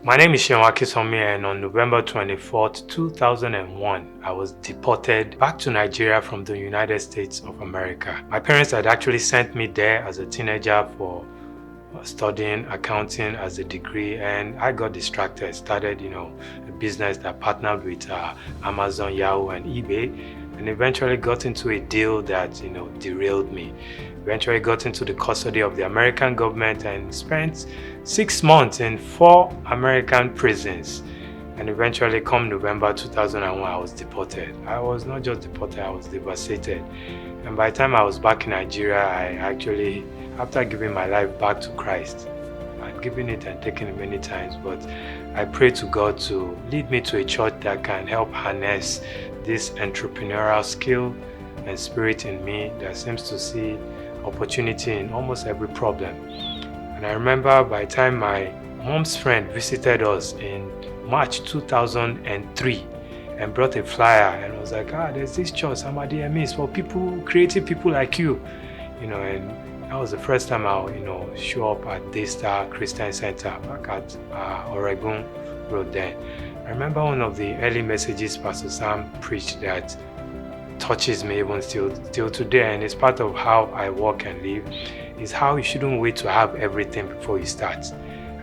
My name is Seun Akinsanmi, and on November 24th, 2001, I was deported back to Nigeria from the United States of America. My parents had actually sent me there as a teenager for studying accounting as a degree, and I got distracted, started a business that partnered with Amazon, Yahoo and eBay, and eventually got into a deal that derailed me. Eventually got into the custody of the American government and spent 6 months in 4 American prisons. And eventually, come November 2001, I was deported. I was not just deported, I was devastated. And by the time I was back in Nigeria, I actually, after giving my life back to Christ, I'd given it and taken it many times, but I prayed to God to lead me to a church that can help harness this entrepreneurial skill and spirit in me that seems to see opportunity in almost every problem. And I remember by the time my mom's friend visited us in March 2003 and brought a flyer and was like, there's this church, Samadiyemi, it's for people, creative people like you, and that was the first time I'll, show up at Daystar Christian Centre back at Oregon Road then. I remember one of the early messages Pastor Sam preached that touches me even still today, and it's part of how I work and live, is how you shouldn't wait to have everything before you start.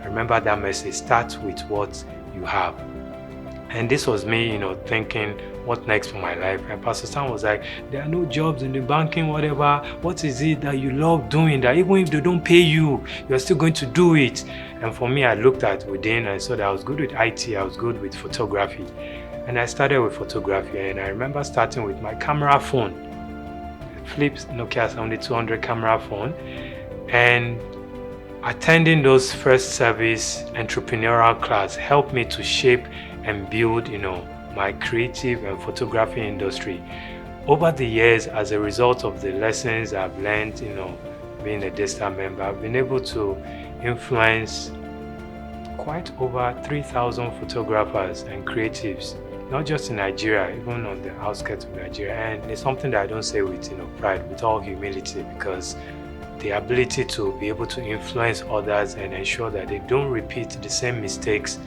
I remember that message, start with what you have. And this was me, thinking, what next for my life? And Pastor Sam was like, there are no jobs in the banking, whatever. What is it that you love doing that even if they don't pay you, you're still going to do it? And for me, I looked at within and saw that I was good with IT, I was good with photography. And I started with photography, and I remember starting with my camera phone, flipped Nokia 7200 camera phone, and attending those first service entrepreneurial class helped me to shape and build, my creative and photography industry. Over the years, as a result of the lessons I've learned, being a Daystar member, I've been able to influence quite over 3,000 photographers and creatives, not just in Nigeria, even on the outskirts of Nigeria. And it's something that I don't say with pride, with all humility, because the ability to be able to influence others and ensure that they don't repeat the same mistakes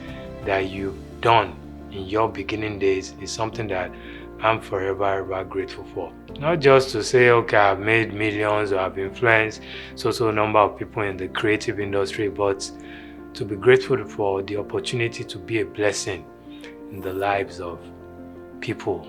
that you've done in your beginning days is something that I'm forever ever grateful for. Not just to say, okay, I've made millions or I've influenced so number of people in the creative industry, but to be grateful for the opportunity to be a blessing in the lives of people.